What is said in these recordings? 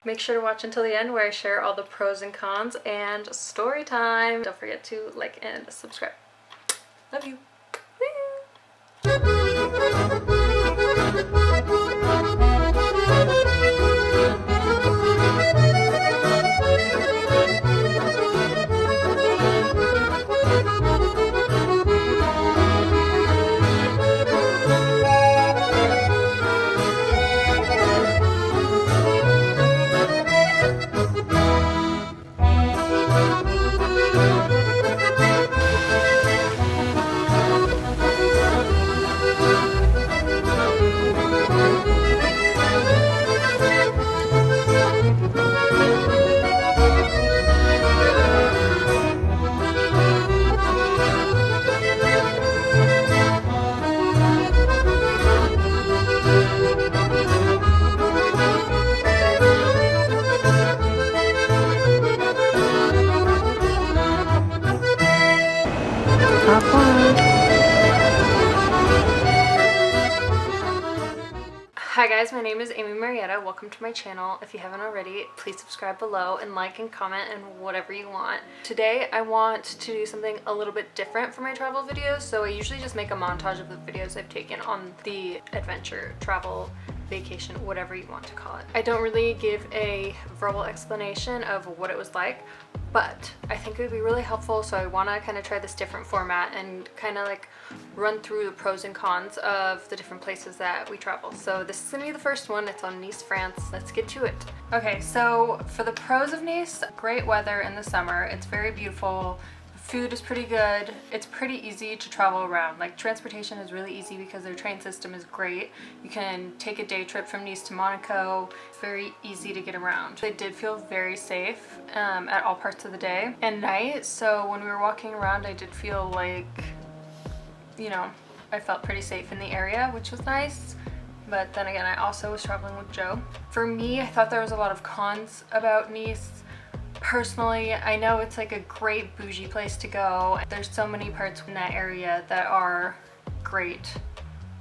Make sure to watch until the end where I share all the pros and cons and story time. Don't forget to like and subscribe. Love you. Hi guys, my name is Amy Marietta. Welcome to my channel. If you haven't already, please subscribe below and like and comment and whatever you want. Today I want to do something a little bit different for my travel videos. So I usually just make a montage of the videos I've taken on the adventure, travel, vacation, whatever you want to call it. I don't really give a verbal explanation of what it was like, but I think it would be really helpful, so I want to kind of try this different format and kind of like run through the pros and cons of the different places that we travel. So this is going to be the first one. It's on Nice, France. Let's get to it. Okay, so for the pros of Nice, great weather in the summer. It's very beautiful. Food is pretty good. It's pretty easy to travel around. Like transportation is really easy because their train system is great. You can take a day trip from Nice to Monaco. It's very easy to get around. It did feel very safe at all parts of the day and night. So when we were walking around, I did feel like, you know, I felt pretty safe in the area, which was nice. But then again, I also was traveling with Joe. For me, I thought there was a lot of cons about Nice. Personally, I know it's like a great bougie place to go. There's so many parts in that area that are great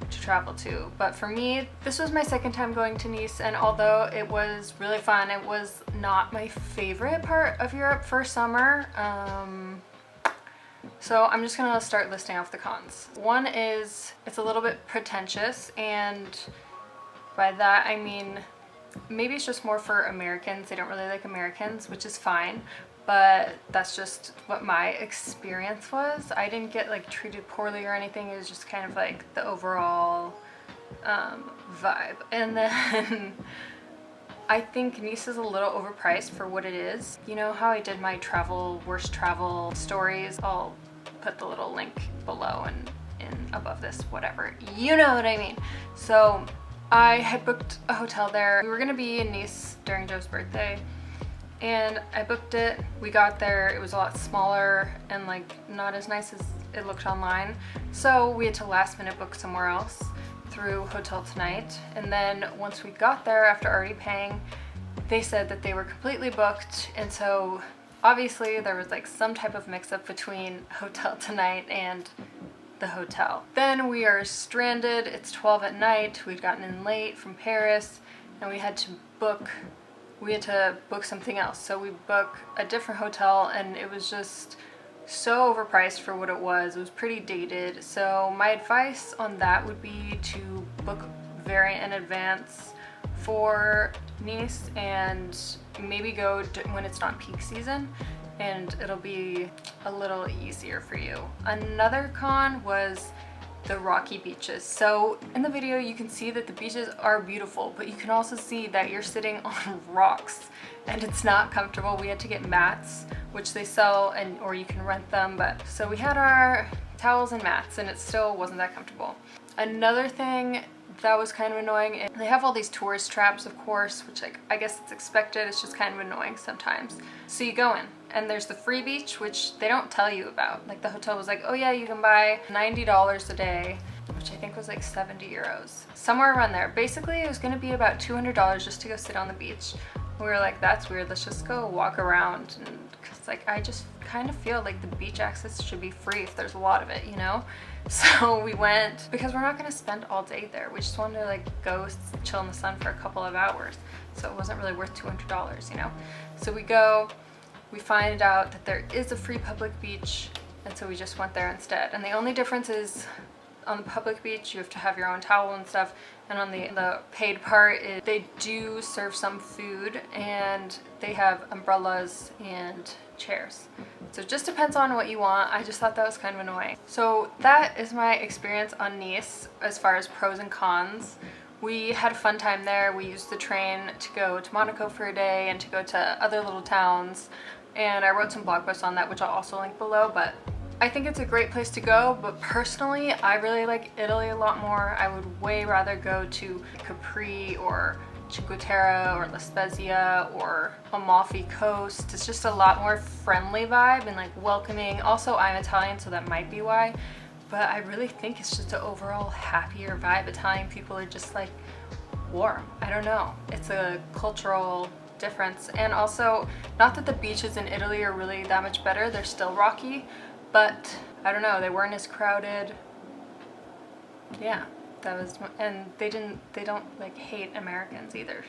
to travel to. But for me, this was my second time going to Nice, and although it was really fun, it was not my favorite part of Europe for summer. So I'm just gonna start listing off the cons. One is it's a little bit pretentious, and by that I mean maybe it's just more for Americans. They don't really like Americans, which is fine, but that's just what my experience was. I didn't get like treated poorly or anything. It was just kind of like the overall vibe. And then I think Nice is a little overpriced for what it is. You know how I did my worst travel stories? I'll put the little link below and above this, whatever. You know what I mean. So I had booked a hotel there. We were gonna be in Nice during Joe's birthday, and I booked it. We got there, it was a lot smaller and like not as nice as it looked online. So we had to last minute book somewhere else through Hotel Tonight. And then once we got there, after already paying, they said that they were completely booked. And so obviously there was like some type of mix-up between Hotel Tonight and the hotel. Then we are stranded. It's 12 at night. We'd gotten in late from Paris, and we had to book something else. So we booked a different hotel, and it was just so overpriced for what it was. It was pretty dated. So my advice on that would be to book very in advance for Nice, and maybe go when it's not peak season, and it'll be a little easier for you. Another con was the rocky beaches. So in the video you can see that the beaches are beautiful, but you can also see that you're sitting on rocks and it's not comfortable. We had to get mats, which they sell, or you can rent them, but so we had our towels and mats, and it still wasn't that comfortable. Another thing that was kind of annoying, they have all these tourist traps, of course, which I guess it's expected. It's just kind of annoying sometimes. So you go in, and there's the free beach, which they don't tell you about. Like the hotel was like, oh yeah, you can buy $90 a day, which I think was like 70 euros, somewhere around there. Basically it was going to be about $200 just to go sit on the beach, We were like, that's weird, let's just go walk around. And cause like, I just kind of feel like the beach access should be free if there's a lot of it, you know? So we went, because we're not gonna spend all day there. We just wanted to like go chill in the sun for a couple of hours. So it wasn't really worth $200, you know? So we go, we find out that there is a free public beach, and so we just went there instead. And the only difference is on the public beach, you have to have your own towel and stuff. And on the paid part, they do serve some food and they have umbrellas and chairs. So it just depends on what you want. I just thought that was kind of annoying. So that is my experience on Nice as far as pros and cons. We had a fun time there. We used the train to go to Monaco for a day and to go to other little towns. And I wrote some blog posts on that, which I'll also link below, but I think it's a great place to go, but personally, I really like Italy a lot more. I would way rather go to Capri or Cinque Terre or La Spezia or Amalfi Coast. It's just a lot more friendly vibe and like welcoming. Also, I'm Italian, so that might be why, but I really think it's just an overall happier vibe. Italian people are just like warm. I don't know. It's a cultural difference. And also, not that the beaches in Italy are really that much better, they're still rocky, but I don't know, they weren't as crowded. Yeah, that was, and they don't like hate Americans either,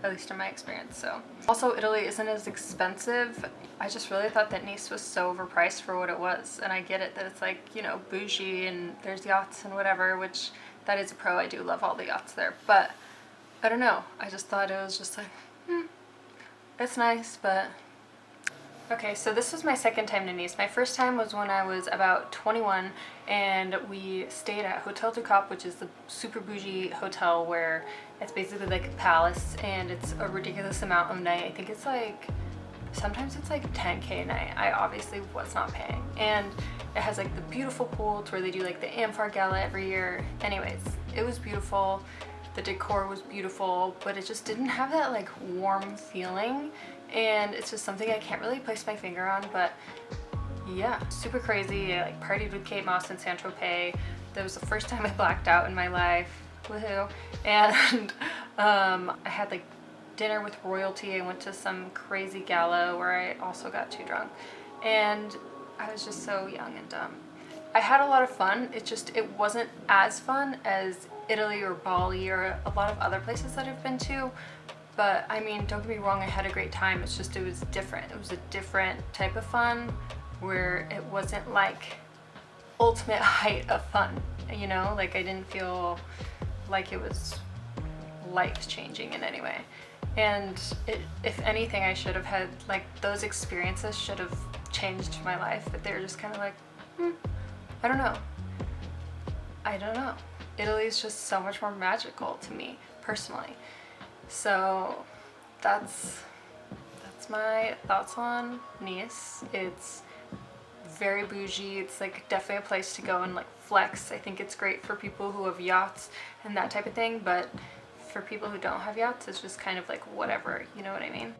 at least in my experience. So also, Italy isn't as expensive. I just really thought that Nice was so overpriced for what it was, and I get it that it's like, you know, bougie and there's yachts and whatever, which that is a pro. I do love all the yachts there, but I don't know, I just thought it was just like, it's nice, but okay, so this was my second time to Nice. My first time was when I was about 21 and we stayed at Hotel du Cap, which is the super bougie hotel where it's basically like a palace and it's a ridiculous amount of night. I think it's like, sometimes it's like 10K a night. I obviously was not paying. And it has like the beautiful pool to where they do like the Amphar Gala every year. Anyways, it was beautiful. The decor was beautiful, but it just didn't have that like warm feeling. And it's just something I can't really place my finger on, but yeah, super crazy. I like partied with Kate Moss and Saint-Tropez. That was the first time I blacked out in my life. Woohoo. And I had like dinner with royalty. I went to some crazy gala where I also got too drunk. And I was just so young and dumb. I had a lot of fun. It wasn't as fun as Italy or Bali or a lot of other places that I've been to. But I mean, don't get me wrong, I had a great time. It's just, it was different. It was a different type of fun where it wasn't like ultimate height of fun, you know? Like I didn't feel like it was life-changing in any way. And if anything, I should have had, like, those experiences should have changed my life, but they were just kind of like, I don't know. I don't know. Italy is just so much more magical to me, personally. So that's my thoughts on Nice. It's very bougie. It's like definitely a place to go and like flex. I think it's great for people who have yachts and that type of thing, but for people who don't have yachts, it's just kind of like whatever, you know what I mean?